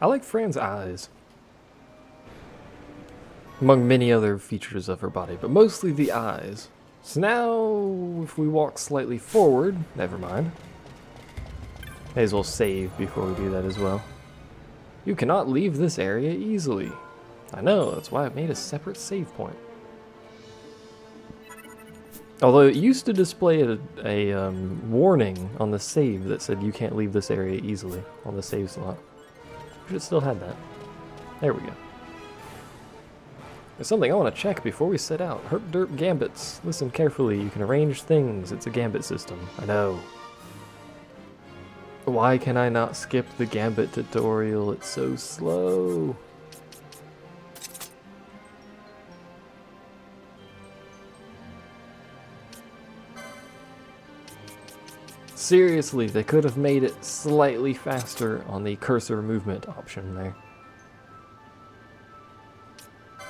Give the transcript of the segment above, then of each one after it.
I like Fran's eyes. Among many other features of her body, but mostly the eyes. So now, if we walk slightly forward, never mind. May as well save before we do that as well. You cannot leave this area easily. I know, that's why I made a separate save point. Although it used to display a warning on the save that said you can't leave this area easily on the save slot. Should have still had that. There we go. There's something I want to check before we set out. Herp derp gambits. Listen carefully, you can arrange things. It's a gambit system. I know. Why can I not skip the gambit tutorial? It's so slow. Seriously, they could have made it slightly faster on the cursor movement option there.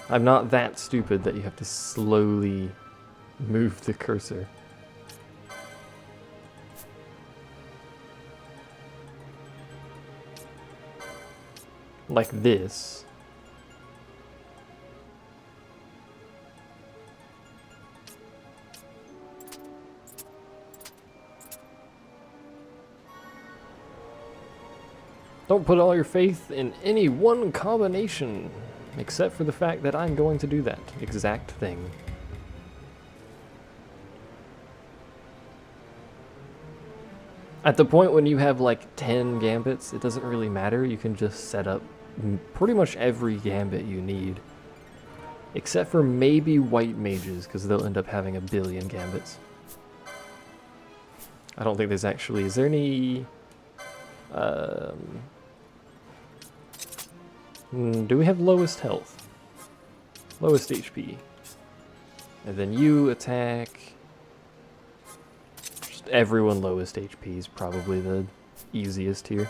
I'm not that stupid that you have to slowly move the cursor. Like this. Don't put all your faith in any one combination, except for the fact that I'm going to do that exact thing. At the point when you have like 10 gambits, it doesn't really matter. You can just set up pretty much every gambit you need. Except for maybe white mages, because they'll end up having a billion gambits. I don't think there's actually... Is there any... do we have lowest health? Lowest HP. And then you attack... Just everyone lowest HP is probably the easiest here.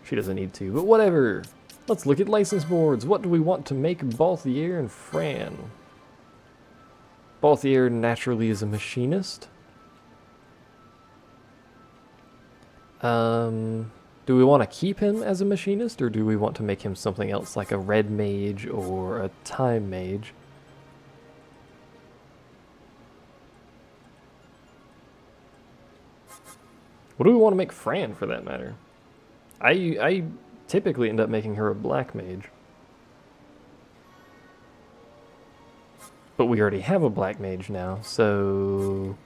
She doesn't need to, but whatever. Let's look at license boards. What do we want to make Balthier and Fran? Balthier naturally is a machinist. Do we want to keep him as a machinist, or do we want to make him something else, like a red mage or a time mage? What do we want to make Fran, for that matter? I typically end up making her a black mage. But we already have a black mage now, so...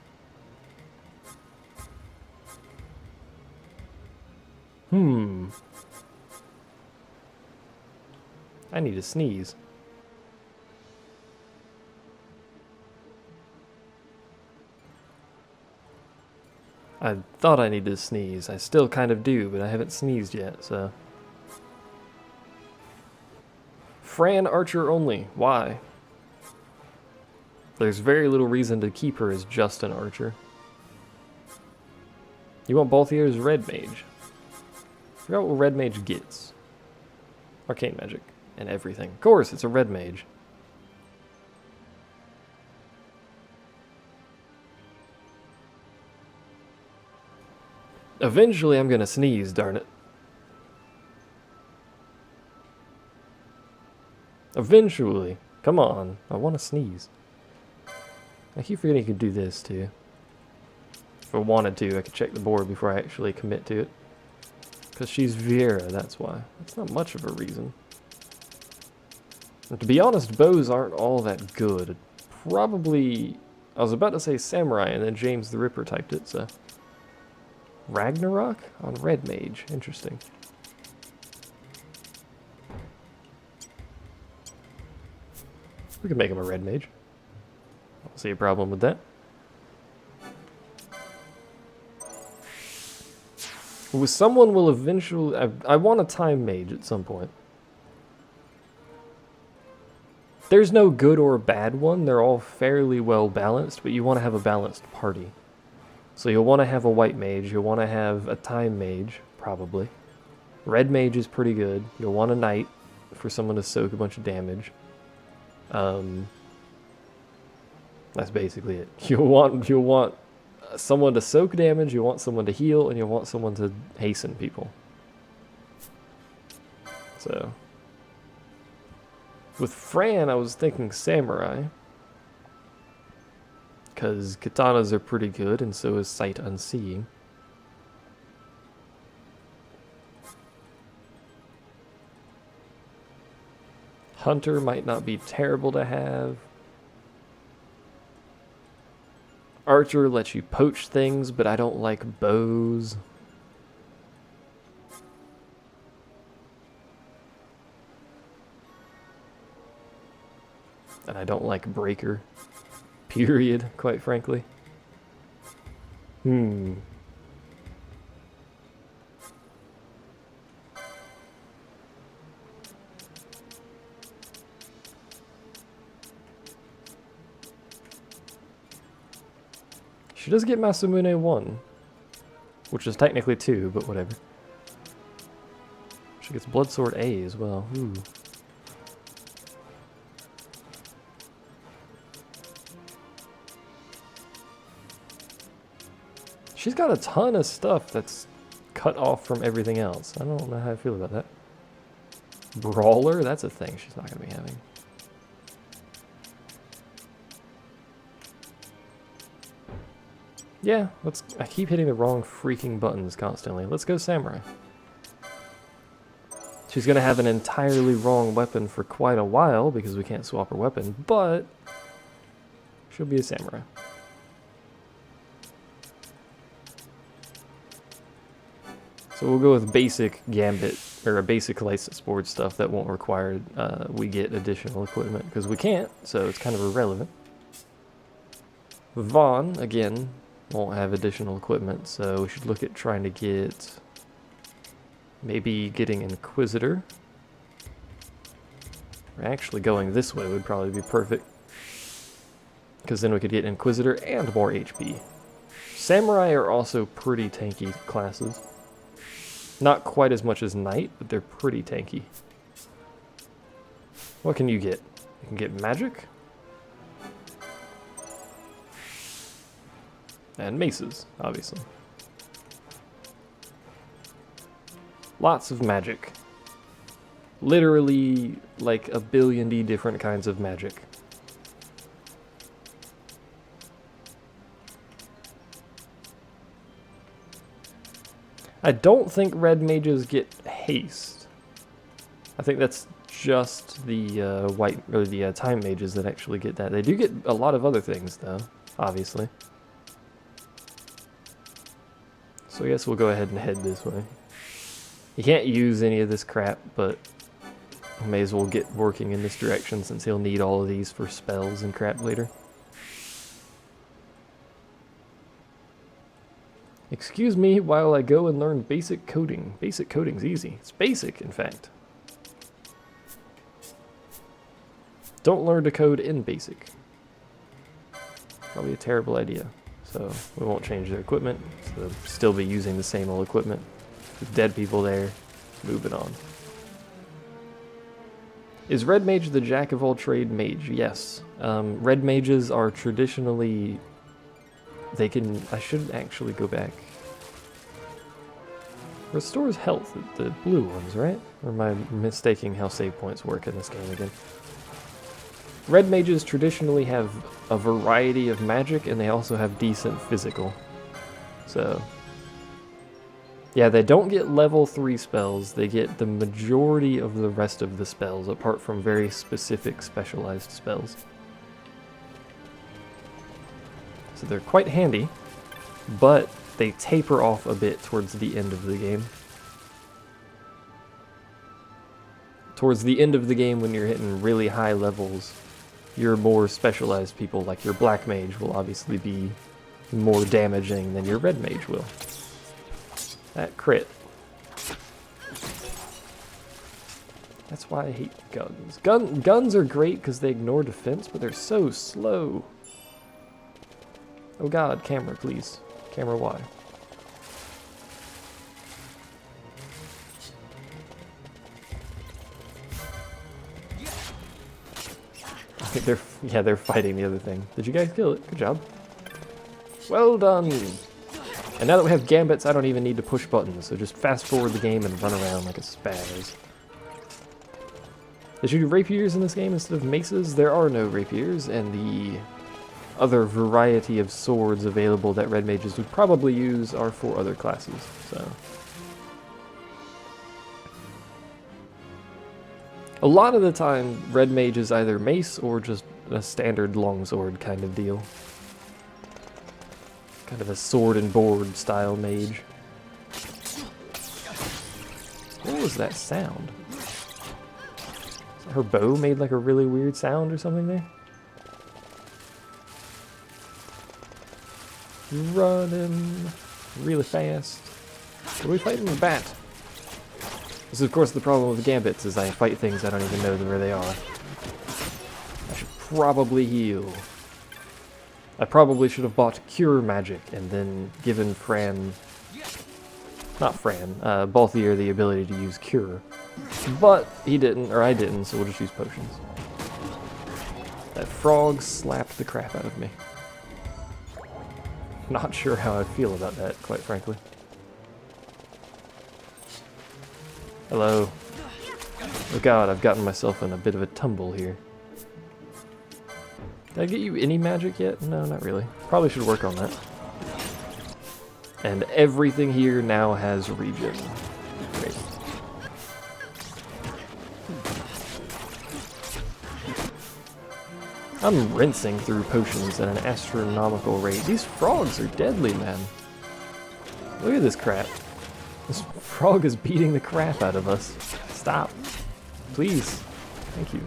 I need to sneeze. I thought I needed to sneeze. I still kind of do, but I haven't sneezed yet, so... Fran Archer only. Why? There's very little reason to keep her as just an archer. You want Balthier's red mage. I forgot what red mage gets. Arcane magic and everything. Of course, it's a red mage. Eventually I'm gonna sneeze, darn it. Eventually. Come on, I want to sneeze. I keep forgetting you could do this too. If I wanted to, I could check the board before I actually commit to it. Because she's Viera, that's why. That's not much of a reason. And to be honest, bows aren't all that good. Probably... I was about to say Samurai, and then James the Ripper typed it, so... Ragnarok? On Red Mage. Interesting. We could make him a Red Mage. I don't see a problem with that. Someone will eventually... I want a Time Mage at some point. There's no good or bad one. They're all fairly well balanced, but you want to have a balanced party. So you'll want to have a White Mage. You'll want to have a Time Mage, probably. Red Mage is pretty good. You'll want a Knight for someone to soak a bunch of damage. That's basically it. You'll want someone to soak damage, you want someone to heal, and you want someone to hasten people. So, with Fran, I was thinking samurai. Because katanas are pretty good, and so is sight unseeing. Hunter might not be terrible to have. Archer lets you poach things, but I don't like bows. And I don't like breaker. Period, quite frankly. She does get Masamune 1, which is technically 2, but whatever. She gets Blood Sword A as well. Ooh. She's got a ton of stuff that's cut off from everything else. I don't know how I feel about that. Brawler? That's a thing she's not going to be having. Yeah, I keep hitting the wrong freaking buttons constantly. Let's go Samurai. She's going to have an entirely wrong weapon for quite a while because we can't swap her weapon, but she'll be a Samurai. So we'll go with basic Gambit, or a basic license board stuff that won't require we get additional equipment, because we can't, so it's kind of irrelevant. Vaughn, again, won't have additional equipment, so we should look at trying to get, maybe getting Inquisitor. Or actually going this way would probably be perfect, because then we could get Inquisitor and more HP. Samurai are also pretty tanky classes. Not quite as much as Knight, but they're pretty tanky. What can you get? You can get magic. And maces, obviously. Lots of magic. Literally, like a billion different kinds of magic. I don't think red mages get haste. I think that's just the white or the time mages that actually get that. They do get a lot of other things though, obviously. So I guess we'll go ahead and head this way. You can't use any of this crap, but I may as well get working in this direction since he'll need all of these for spells and crap later. Excuse me while I go and learn basic coding. Basic coding's easy. It's basic, in fact. Don't learn to code in basic. Probably a terrible idea. So we won't change their equipment. So they'll still be using the same old equipment. With dead people there. Moving on. Is Red Mage the jack of all trade mage? Yes. Red mages are traditionally... They can... I should actually go back. Restores health, the blue ones, right? Or am I mistaking how save points work in this game again? Red mages traditionally have a variety of magic, and they also have decent physical. So... Yeah, they don't get level 3 spells. They get the majority of the rest of the spells, apart from very specific specialized spells. So they're quite handy, but they taper off a bit towards the end of the game. Towards the end of the game, when you're hitting really high levels, your more specialized people, like your black mage, will obviously be more damaging than your red mage will. That crit. That's why I hate guns. Guns are great because they ignore defense, but they're so slow. Oh god, camera, please. Camera, why? I think they're fighting the other thing. Did you guys kill it? Good job. Well done! And now that we have Gambits, I don't even need to push buttons, so just fast forward the game and run around like a spaz. They should do rapiers in this game instead of maces. There are no rapiers, and the other variety of swords available that red mages would probably use are for other classes, so. A lot of the time, red mage is either mace or just a standard longsword kind of deal. Kind of a sword and board style mage. What was that sound? Her bow made like a really weird sound or something there? Running really fast. Are we fighting the bat? This is of course the problem with Gambits, is I fight things I don't even know where they are. I should probably heal. I probably should have bought Cure Magic and then given Balthier the ability to use Cure. But he didn't, or I didn't, so we'll just use potions. That frog slapped the crap out of me. Not sure how I feel about that, quite frankly. Hello. Oh god, I've gotten myself in a bit of a tumble here. Did I get you any magic yet? No, not really. Probably should work on that. And everything here now has regen. Great. I'm rinsing through potions at an astronomical rate. These frogs are deadly, man. Look at this crap. This frog is beating the crap out of us. Stop. Please. Thank you.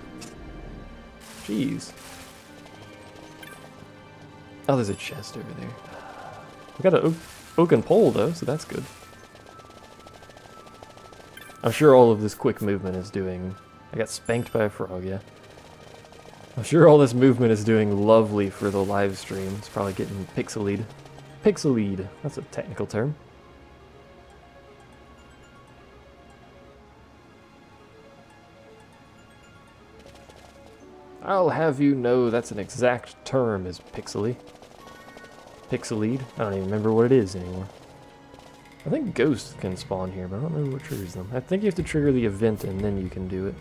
Jeez. Oh, there's a chest over there. We got an oaken pole, though, so that's good. I'm sure all of this quick movement is doing... I got spanked by a frog, yeah. I'm sure all this movement is doing lovely for the live stream. It's probably getting pixelied. Pixelied. That's a technical term. I'll have you know that's an exact term, is pixely. Pixelied? I don't even remember what it is anymore. I think ghosts can spawn here, but I don't remember what triggers them. I think you have to trigger the event and then you can do it.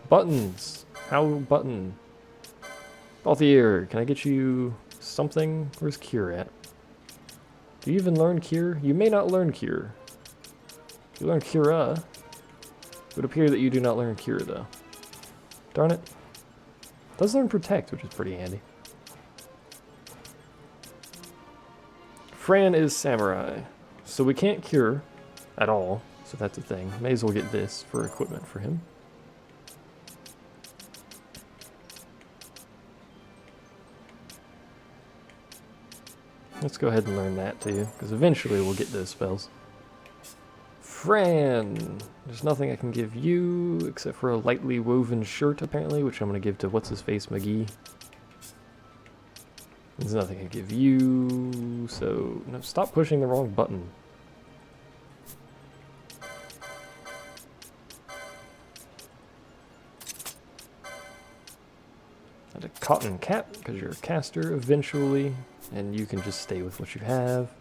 Buttons! How button? Balthier, can I get you something? Where's Cure at? Do you even learn Cure? You may not learn Cure. You learn Cura. It would appear that you do not learn Cure, though. Darn it. Does learn Protect, which is pretty handy. Fran is Samurai, so we can't Cure at all, so that's a thing. May as well get this for equipment for him. Let's go ahead and learn that too, because eventually we'll get those spells. Fran! There's nothing I can give you, except for a lightly woven shirt, apparently, which I'm going to give to What's-His-Face McGee. There's nothing I can give you, so... No, stop pushing the wrong button. And a cotton cap, because you're a caster eventually, and you can just stay with what you have,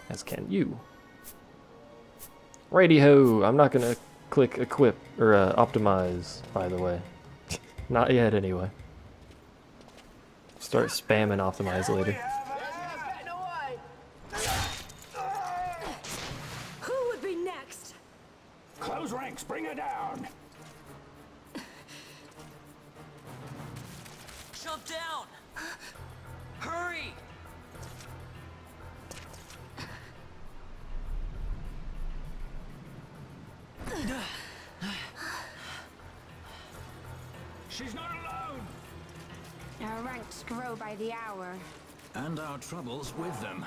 as can you. Righty-ho, I'm not gonna click equip, or optimize, by the way. Not yet, anyway. Start spamming optimize later. Who would be next? Close ranks, bring her down. Jump down! Hurry! She's not alone. Our ranks grow by the hour. And our troubles with them.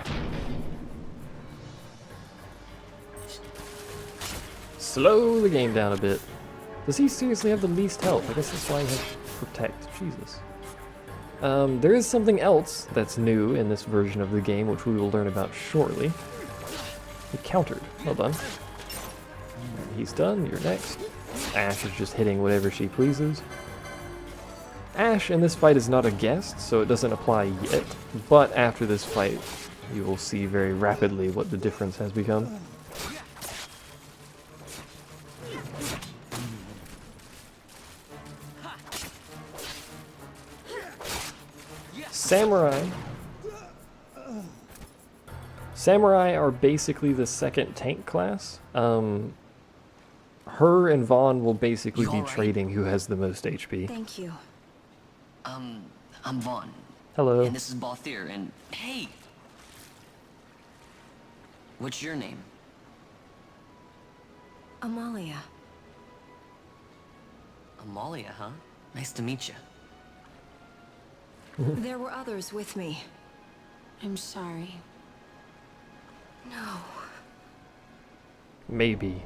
Slow the game down a bit. Does he seriously have the least health? I guess that's why he has Protect. Jesus. There is something else that's new in this version of the game, which we will learn about shortly. He countered. Well done. He's done. You're next. Ash is just hitting whatever she pleases. Ash in this fight is not a guest, so it doesn't apply yet, but after this fight, you will see very rapidly what the difference has become. Samurai. Samurai are basically the second tank class. Her and Vaughn will basically You be all right? trading who has the most HP. Thank you. I'm Vaughn. Hello. And this is Balthier, and hey! What's your name? Amalia. Amalia, huh? Nice to meet you. There were others with me. I'm sorry. No. Maybe.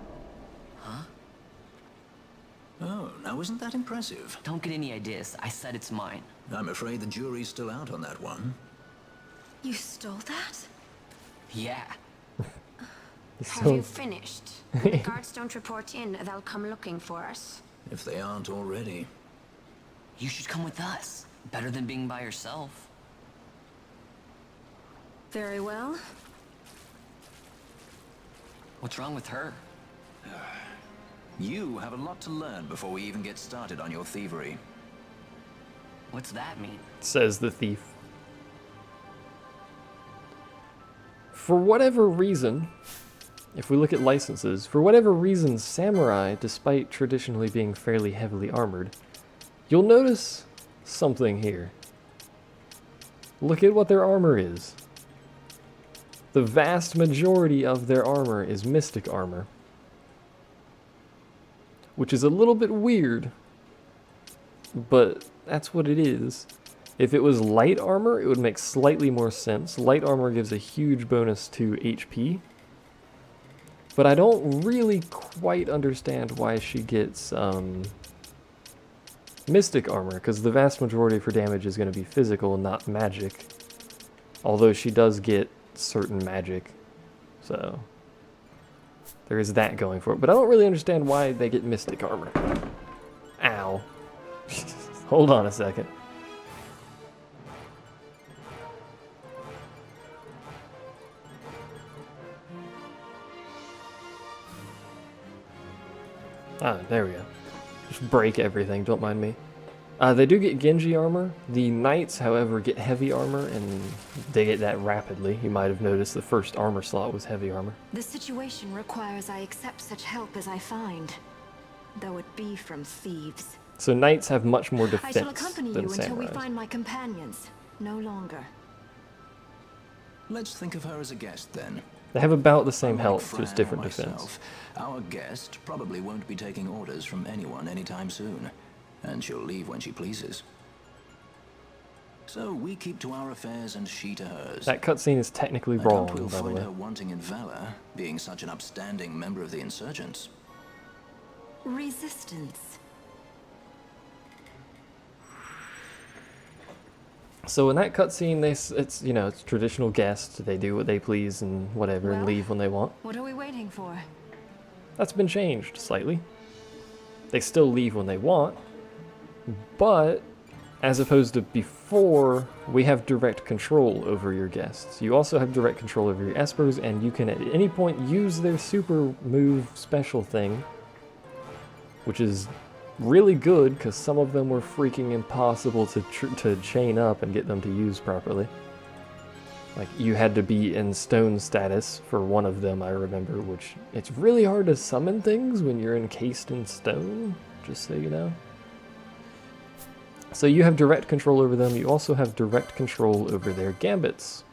Oh, now isn't that impressive? Don't get any ideas. I said it's mine. I'm afraid the jury's still out on that one. You stole that? Yeah. Have you finished? When the guards don't report in, they'll come looking for us. If they aren't already. You should come with us. Better than being by yourself. Very well. What's wrong with her? You have a lot to learn before we even get started on your thievery. What's that mean? Says the thief. For whatever reason, if we look at licenses, for whatever reason, Samurai, despite traditionally being fairly heavily armored, you'll notice something here. Look at what their armor is. The vast majority of their armor is mystic armor, which is a little bit weird, but that's what it is. If it was light armor, it would make slightly more sense. Light armor gives a huge bonus to HP, but I don't really quite understand why she gets mystic armor, because the vast majority of her damage is going to be physical, not magic. Although she does get certain magic, so there is that going for it. But I don't really understand why they get mystic armor. Ow. Hold on a second. Ah, there we go. Just break everything, don't mind me. They do get Genji armor. The Knights, however, get heavy armor, and they get that rapidly. You might have noticed the first armor slot was heavy armor. The situation requires I accept such help as I find, though it be from thieves. So Knights have much more I defense shall accompany than you until we Samurais. find my companions. No longer. Let's think of her as a guest then. They have about the same Unlike health, Fran just or different defense. myself, our guest probably won't be taking orders from anyone anytime soon, and she'll leave when she pleases. So we keep to our affairs and she to hers. That cutscene is technically I wrong, doubt we'll by the find way. her wanting in valor, being such an upstanding member of the insurgents. Resistance. So in that cutscene, it's you know, it's traditional guests. They do what they please and whatever, and Well, leave when they want. What are we waiting for? That's been changed slightly. They still leave when they want, but as opposed to before, we have direct control over your guests. You also have direct control over your espers, and you can at any point use their super move special thing, which is really good because some of them were freaking impossible to chain up and get them to use properly. Like, you had to be in stone status for one of them, I remember, which it's really hard to summon things when you're encased in stone, just so you know. So you have direct control over them. You also have direct control over their gambits.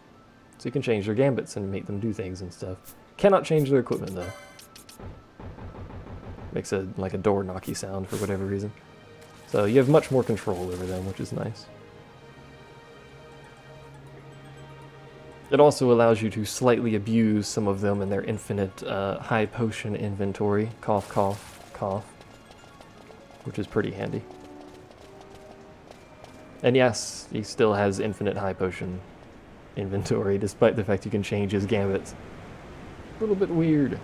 So you can change their gambits and make them do things and stuff. Cannot change their equipment, though. Makes a like a door knocky sound for whatever reason. So you have much more control over them, which is nice. It also allows you to slightly abuse some of them in their infinite high potion inventory. Cough, cough, cough. Which is pretty handy. And yes, he still has infinite high potion inventory, despite the fact you can change his gambits. A little bit weird.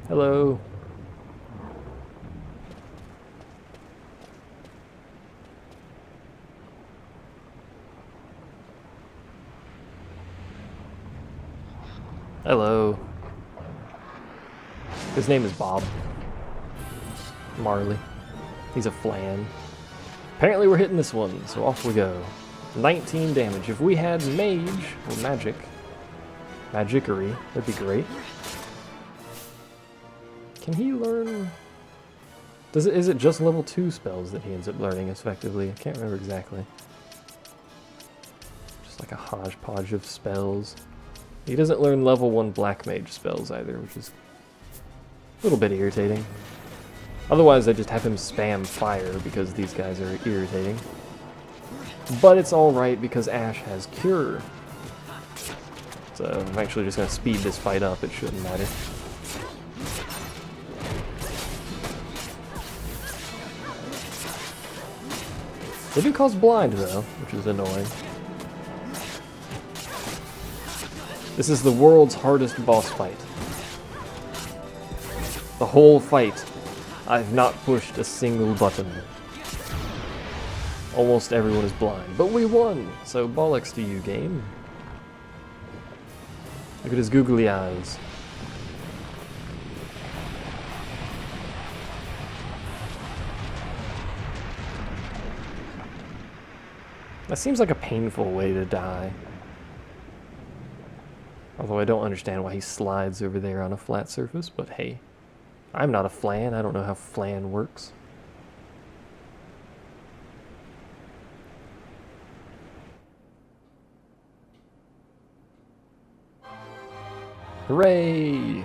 Hello. Hello. His name is Bob Marley. He's a flan. Apparently we're hitting this one, so off we go. 19 damage. If we had mage, or magic, magickery, that'd be great. Can he learn... is it just level 2 spells that he ends up learning effectively? I can't remember exactly. Just like a hodgepodge of spells. He doesn't learn level 1 black mage spells either, which is a little bit irritating. Otherwise, I just have him spam fire because these guys are irritating. But it's alright because Ash has Cure. So I'm actually just going to speed this fight up, it shouldn't matter. They do cause blind though, which is annoying. This is the world's hardest boss fight. The whole fight, I've not pushed a single button. Almost everyone is blind, but we won! So bollocks to you, game. Look at his googly eyes. That seems like a painful way to die. Although I don't understand why he slides over there on a flat surface, but hey. I'm not a flan, I don't know how flan works. Hooray!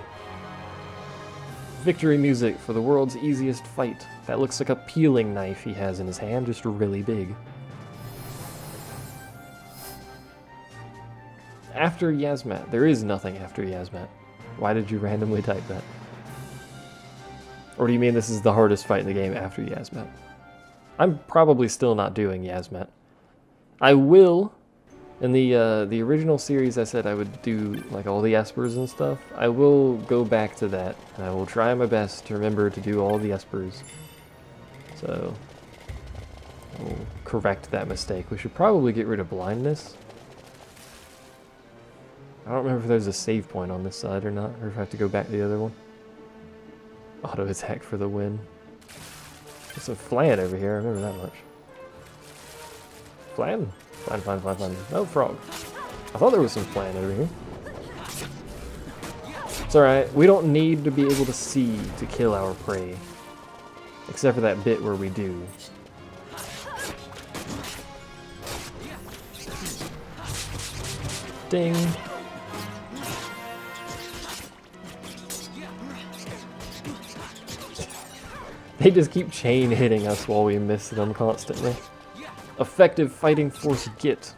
Victory music for the world's easiest fight. That looks like a peeling knife he has in his hand, just really big. After Yasmat. There is nothing after Yasmat. Why did you randomly type that? Or do you mean this is the hardest fight in the game after Yasmat? I'm probably still not doing Yasmat. I will, in the original series I said I would do like all the espers and stuff. I will go back to that, and I will try my best to remember to do all the espers. So, we'll correct that mistake. We should probably get rid of blindness. I don't remember if there's a save point on this side or not, or if I have to go back to the other one. Auto attack for the win. There's some flan over here, I remember that much. Flan? Flan, flan, flan, flan. No, frog. I thought there was some flan over here. It's alright, we don't need to be able to see to kill our prey. Except for that bit where we do. Ding. They just keep chain hitting us while we miss them constantly. Effective fighting force get.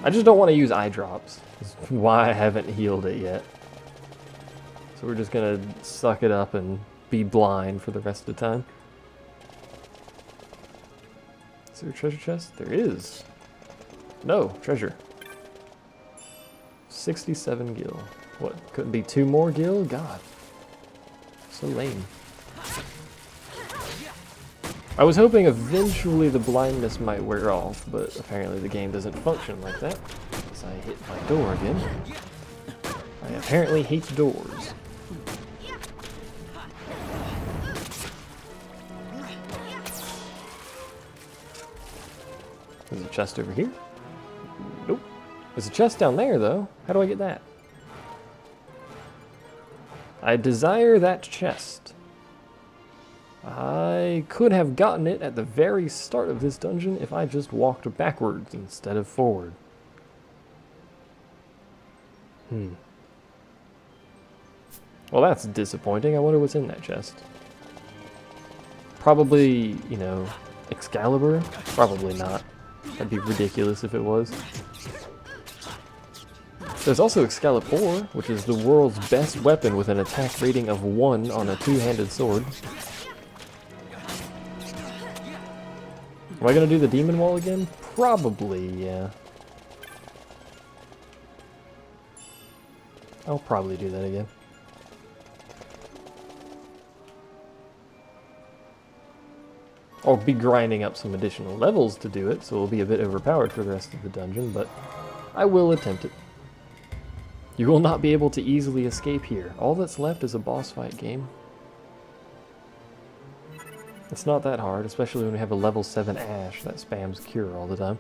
I just don't want to use eye drops. That's why I haven't healed it yet. So we're just gonna suck it up and be blind for the rest of the time. Is there a treasure chest? There is. No, treasure. 67 gil. What, couldn't be 2 more gil? God. So lame. I was hoping eventually the blindness might wear off, but apparently the game doesn't function like that. As I hit my door again. I apparently hate doors. There's a chest over here. Nope. There's a chest down there, though. How do I get that? I desire that chest. I could have gotten it at the very start of this dungeon if I just walked backwards instead of forward. Well, that's disappointing. I wonder what's in that chest. Probably, you know, Excalibur? Probably not. That'd be ridiculous if it was. There's also Excalibur, which is the world's best weapon with an attack rating of 1 on a 2-handed sword. Am I gonna do the demon wall again? Probably, yeah. I'll probably do that again. I'll be grinding up some additional levels to do it, so it'll be a bit overpowered for the rest of the dungeon, but I will attempt it. You will not be able to easily escape here. All that's left is a boss fight game. It's not that hard, especially when we have a level 7 Ash that spams Cure all the time.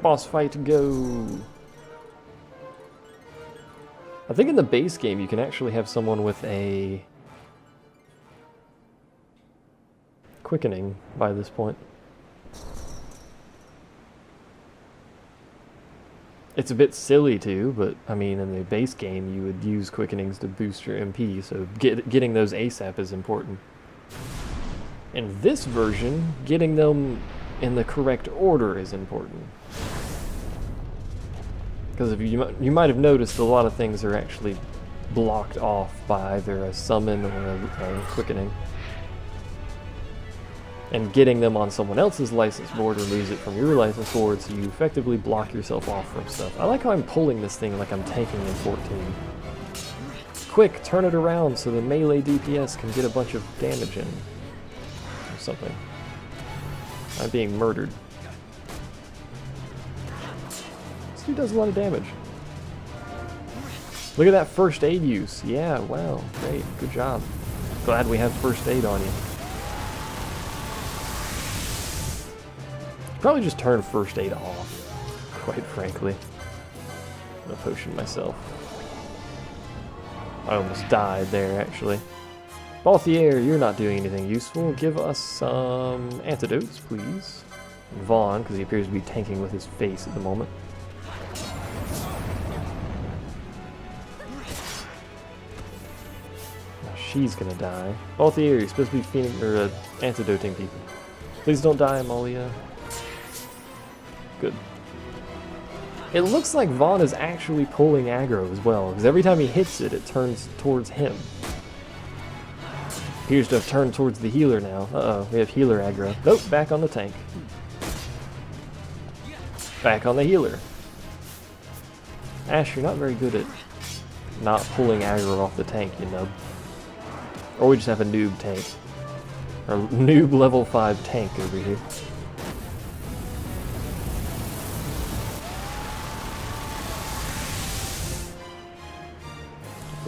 Boss fight, go! I think in the base game you can actually have someone with a quickening by this point. It's a bit silly too, but I mean in the base game you would use quickenings to boost your MP, so getting those ASAP is important. In this version, getting them in the correct order is important. Because if you might have noticed a lot of things are actually blocked off by either a summon or a quickening. And getting them on someone else's license board removes it from your license board, so you effectively block yourself off from stuff. I like how I'm pulling this thing like I'm tanking in 14. Quick, turn it around so the melee DPS can get a bunch of damage in. Or something. I'm being murdered. This dude does a lot of damage. Look at that first aid use. Yeah, wow, great, good job. Glad we have first aid on you. Probably just turn first aid off, quite frankly. I'm gonna potion myself. I almost died there, actually. Balthier, you're not doing anything useful. Give us some antidotes, please. And Vaughn, because he appears to be tanking with his face at the moment. Now she's gonna die. Balthier, you're supposed to be antidoting people. Please don't die, Amalia. Good. It looks like Vaughn is actually pulling aggro as well, because every time he hits it, it turns towards him. Appears to have turned towards the healer now. Uh-oh, we have healer aggro. Nope, back on the tank. Back on the healer. Ash, you're not very good at not pulling aggro off the tank, you know. Or we just have a noob tank. Or noob level 5 tank over here.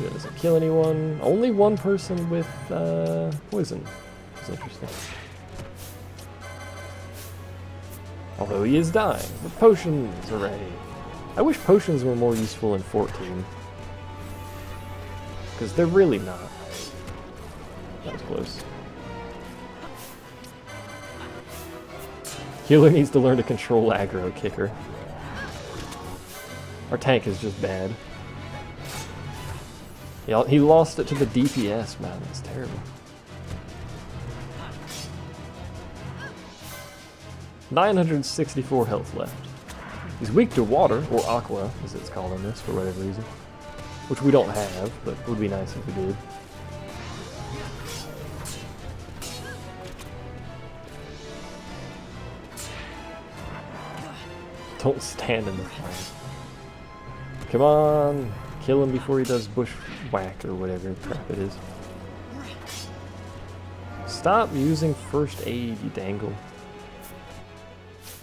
It doesn't kill anyone. Only one person with poison. That's interesting. Although he is dying. The potions already. I wish potions were more useful in 14. Because they're really not. That was close. Healer needs to learn to control aggro kicker. Our tank is just bad. He lost it to the DPS, man. That's terrible. 964 health left. He's weak to water, or aqua, as it's called in this for whatever reason. Which we don't have, but would be nice if we did. Don't stand in the fire. Come on! Kill him before he does bushwhack or whatever crap it is. Stop using first aid, you dangle.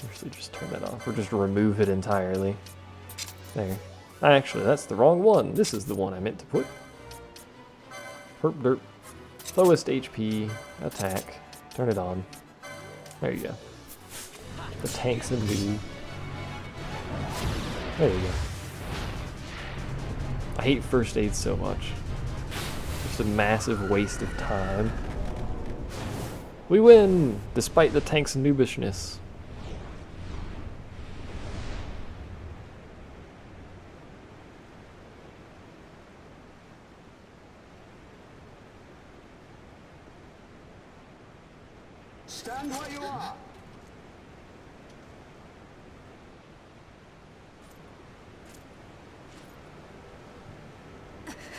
Actually, just turn that off, or just remove it entirely. There. Actually, that's the wrong one. This is the one I meant to put. Herp derp. Lowest HP, attack. Turn it on. There you go. The tank's in blue. There you go. I hate first aid so much. Just a massive waste of time. We win, despite the tank's noobishness. Stand where you are.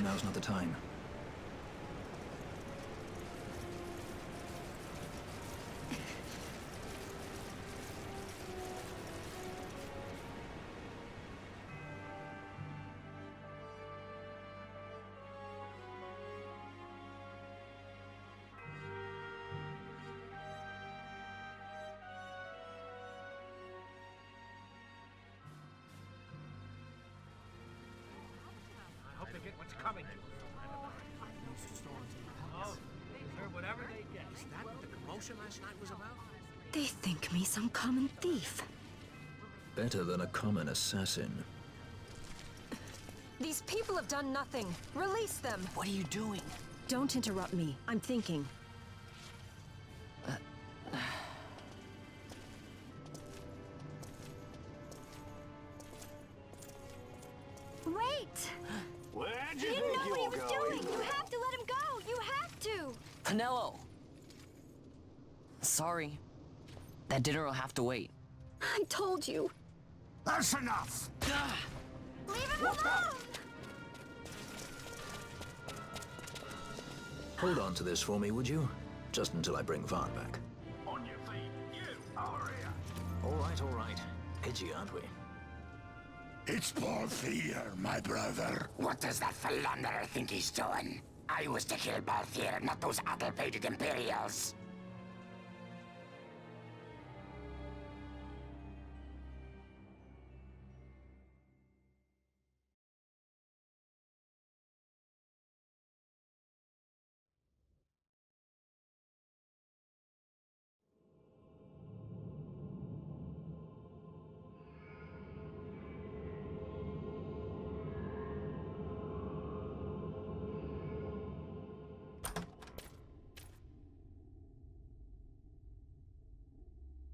Now's not the time. coming to. Whatever they get. Is that what the commotion last night was about? They think me some common thief. Better than a common assassin. These people have done nothing. Release them. What are you doing? Don't interrupt me. I'm thinking. Wait! Where'd He you didn't think know you what he were was going? doing. You have to let him go. You have to. Canelo! Sorry. That dinner will have to wait. I told you. That's enough! Leave him alone. Hold on to this for me, would you? Just until I bring Vaughn back. On your feet, you, over here. All right. Edgy, aren't we? It's Balthier, my brother. What does that philanderer think he's doing? I was to kill Balthier, not those addle-pated Imperials.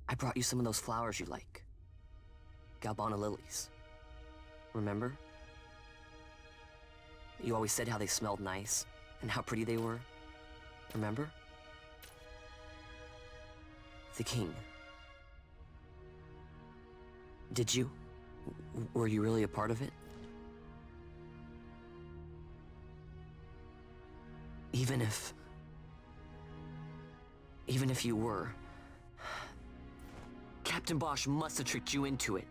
I brought you some of those flowers you like. Galbana lilies. Remember? You always said how they smelled nice and how pretty they were. Remember? The king. Did you? Were you really a part of it? Even if you were, Captain Bosch must have tricked you into it.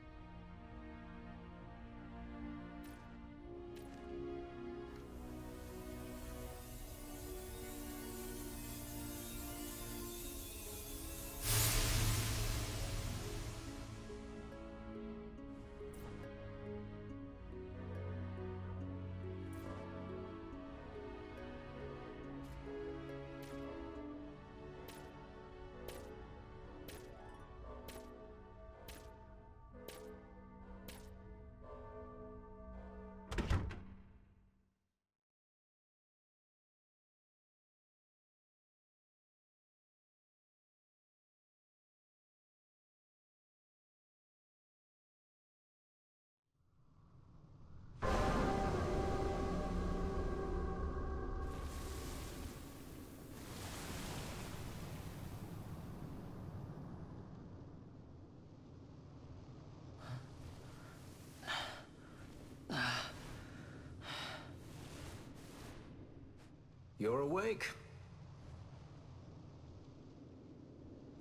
You're awake.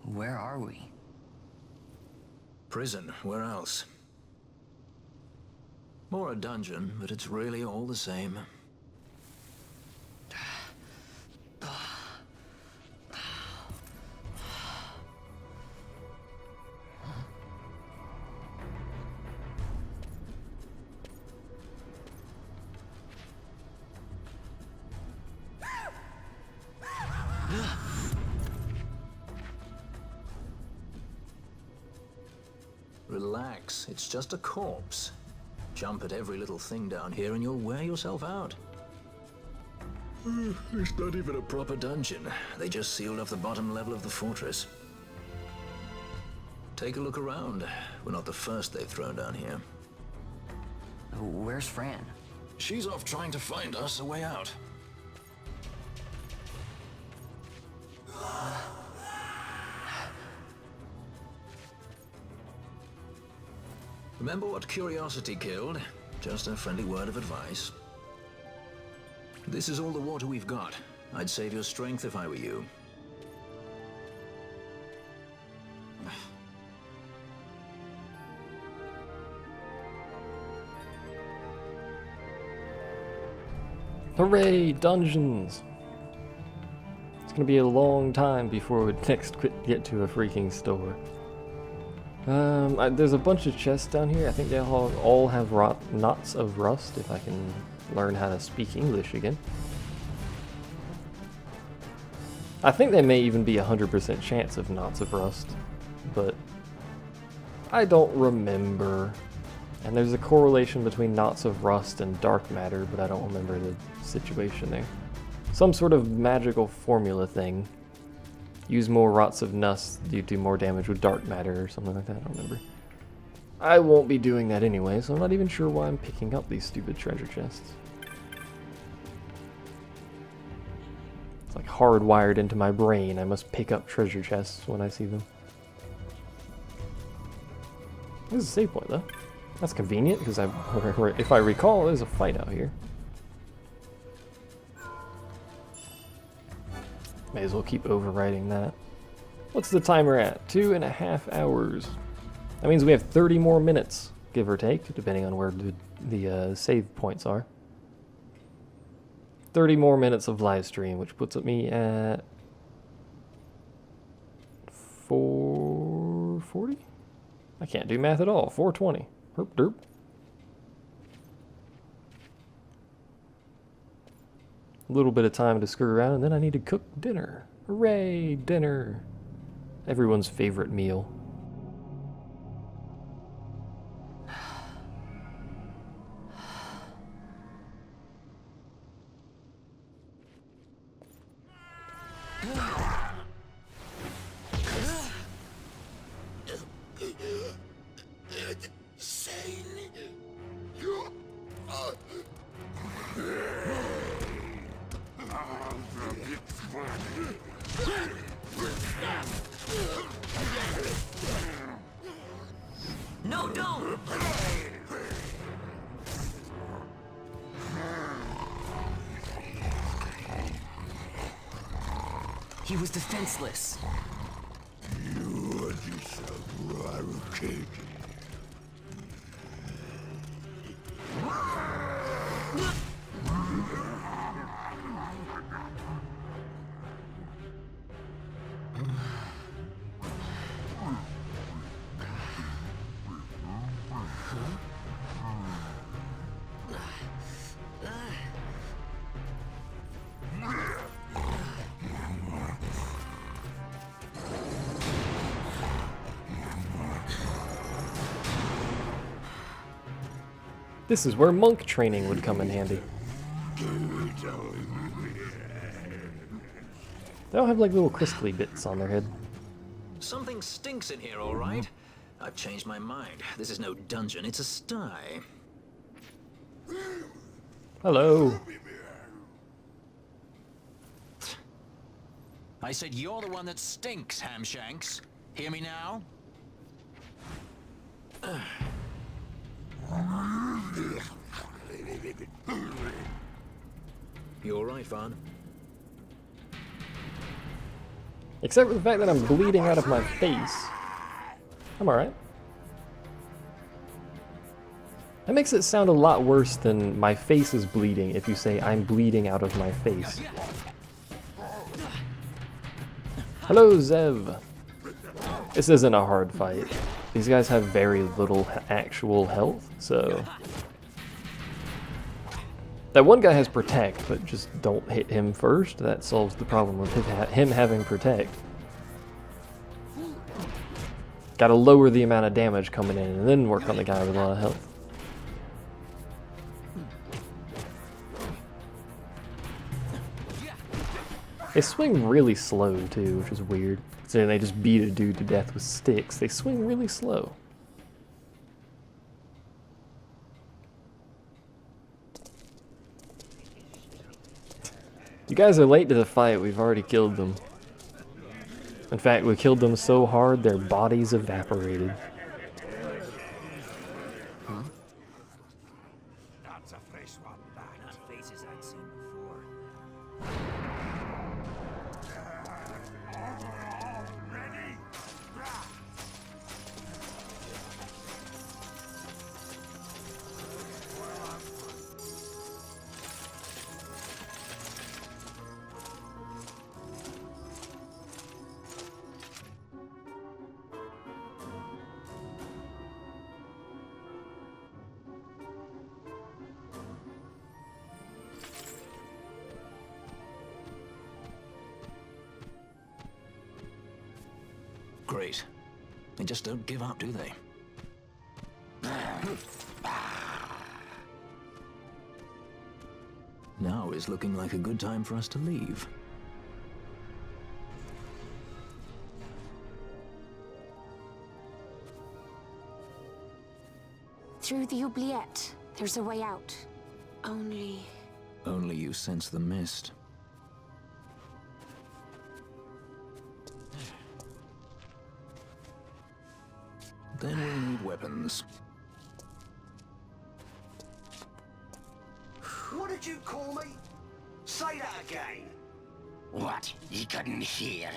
Where are we? Prison, where else? More a dungeon, but it's really all the same. Relax, it's just a corpse. Jump at every little thing down here and you'll wear yourself out. It's not even a proper dungeon. They just sealed off the bottom level of the fortress. Take a look around. We're not the first they've thrown down here. Where's Fran? She's off trying to find us a way out. Remember what curiosity killed? Just a friendly word of advice. This is all the water we've got. I'd save your strength if I were you. Hooray, dungeons! It's gonna be a long time before we next get to a freaking store. There's a bunch of chests down here. I think they all have knots of rust, if I can learn how to speak English again. I think there may even be a 100% chance of Knots of Rust, but I don't remember. And there's a correlation between Knots of Rust and dark matter, but I don't remember the situation there. Some sort of magical formula thing. Use more Rots of Nust, you do more damage with dark matter or something like that, I don't remember. I won't be doing that anyway, so I'm not even sure why I'm picking up these stupid treasure chests. It's like hardwired into my brain, I must pick up treasure chests when I see them. This is a save point though. That's convenient, because if I recall, there's a fight out here. May as well keep overriding that. What's the timer at? 2.5 hours. That means we have 30 more minutes, give or take, depending on where the save points are. 30 more minutes of live stream, which puts me at 440? I can't do math at all. 420. Herp derp. A little bit of time to screw around, and then I need to cook dinner. Hooray, dinner. Everyone's favorite meal. No, don't! He was defenseless. You are disaggregated. This is where monk training would come in handy. They all have like little crisply bits on their head. Something stinks in here, all right. I've changed my mind. This is no dungeon, it's a sty. Hello. I said you're the one that stinks, Hamshanks. Hear me now? You all right, Vaughn? Except for the fact that I'm bleeding out of my face. I'm alright. That makes it sound a lot worse than my face is bleeding if you say I'm bleeding out of my face. Hello, Zev. This isn't a hard fight. These guys have very little actual health, so... That one guy has Protect, but just don't hit him first. That solves the problem of him having Protect. Gotta lower the amount of damage coming in and then work on the guy with a lot of health. They swing really slow too, which is weird. So they just beat a dude to death with sticks. They swing really slow. You guys are late to the fight. We've already killed them. In fact, we killed them so hard their bodies evaporated. That's a fresh one, that. Not faces I'd seen before. Ready? Great. They just don't give up, do they? Now is looking like a good time for us to leave. Through the oubliette, there's a way out. Only You sense the mist. Then we'll need weapons. What did you call me? Say that again. What? You couldn't hear?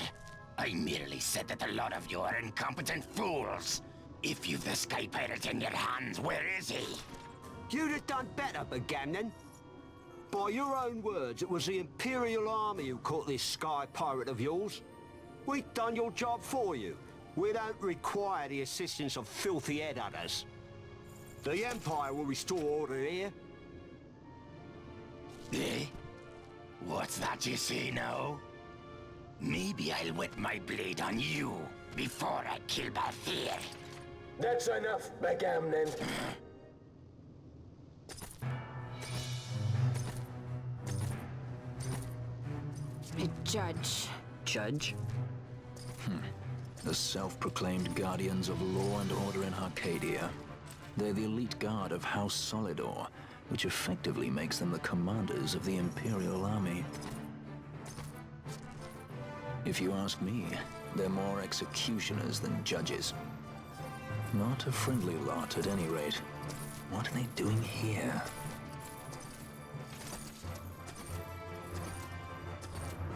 I merely said that a lot of you are incompetent fools. If you've the Sky Pirate in your hands, where is he? You'd have done better, Bagamnon. By your own words, it was the Imperial Army who caught this Sky Pirate of yours. We've done your job for you. We don't require the assistance of filthy headhunters. The Empire will restore order here. Eh? What's that you say now? Maybe I'll wet my blade on you before I kill Balthier. That's enough, Bagamnon. a judge. Judge? The self-proclaimed guardians of law and order in Arcadia. They're the elite guard of House Solidor, which effectively makes them the commanders of the Imperial Army. If you ask me, they're more executioners than judges. Not a friendly lot, at any rate. What are they doing here?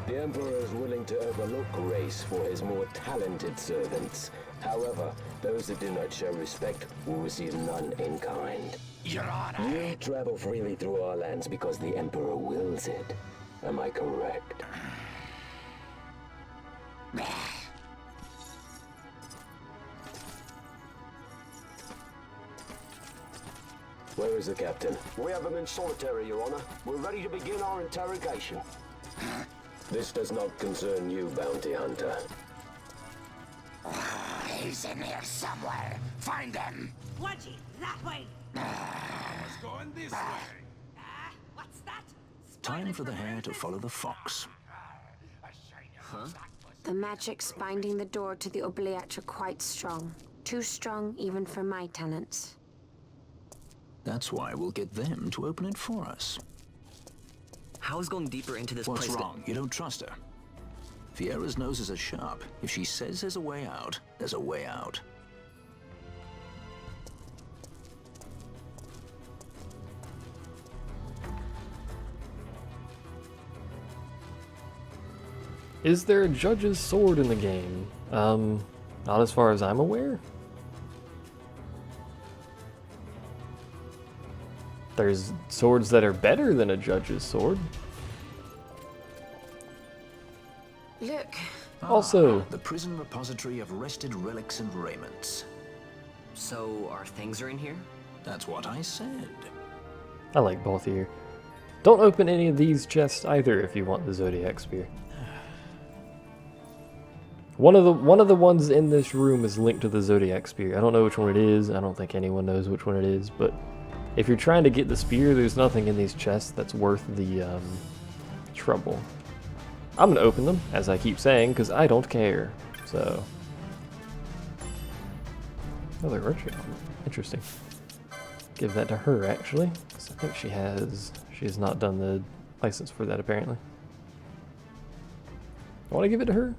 The Emperor is willing to overlook race for his more talented servants. However, those that do not show respect will receive none in kind. Your Honor. You travel freely through our lands because the Emperor wills it. Am I correct? Where is the captain? We have him in solitary, Your Honor. We're ready to begin our interrogation. This does not concern you, bounty hunter. He's in here somewhere. Find him. Wedgie, that way. It's going this way. What's that? Time for the hare to follow the fox. The magics binding the door to the oubliette are quite strong. Too strong even for my talents. That's why we'll get them to open it for us. How is going deeper into this What's place? wrong? You don't trust her? Fiera's noses are sharp. If she says there's a way out, there's a way out. Is there a judge's sword in the game? Not as far as I'm aware. There's swords that are better than a judge's sword. Look, Also, The prison repository of rested relics and raiments. So, our things are in here? That's what I said. I like both here. Don't open any of these chests either if you want the Zodiac spear. One of the ones in this room is linked to the Zodiac spear. I don't know which one it is. I don't think anyone knows which one it is, but if you're trying to get the spear, there's nothing in these chests that's worth the trouble. I'm gonna open them, as I keep saying, because I don't care. So, another Roche. Interesting. Give that to her, actually, 'cause I think she has not done the license for that, apparently. I want to give it to her.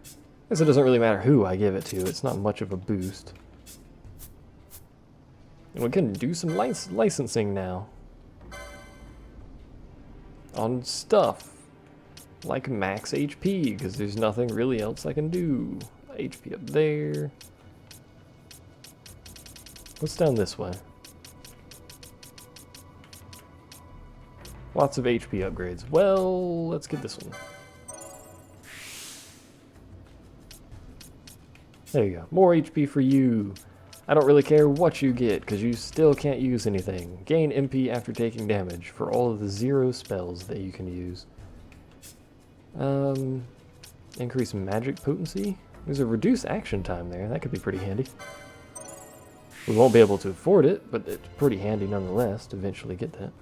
I guess it doesn't really matter who I give it to. It's not much of a boost. And we can do some licensing now. On stuff. Like max HP, because there's nothing really else I can do. HP up there. What's down this way? Lots of HP upgrades. Well, let's get this one. There you go. More HP for you. I don't really care what you get, because you still can't use anything. Gain MP after taking damage for all of the 0 spells that you can use. Increase magic potency. There's a reduced action time there. That could be pretty handy. We won't be able to afford it, but it's pretty handy nonetheless to eventually get that.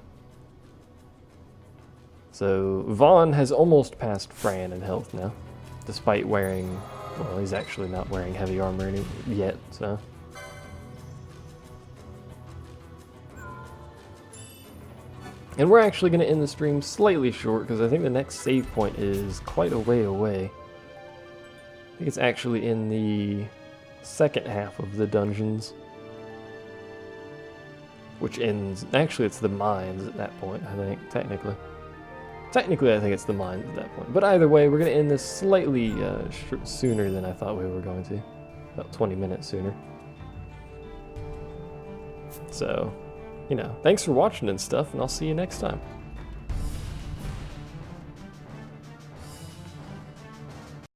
So Vaughn has almost passed Fran in health now, despite wearing, well, he's actually not wearing heavy armor yet, so. And we're actually going to end the stream slightly short because I think the next save point is quite a way away. I think it's actually in the second half of the dungeons, which ends, actually it's the mines at that point, I think, technically. Technically I think it's the mines at that point, but either way we're going to end this slightly sooner than I thought we were going to, about 20 minutes sooner. So, you know, thanks for watching and stuff, and I'll see you next time.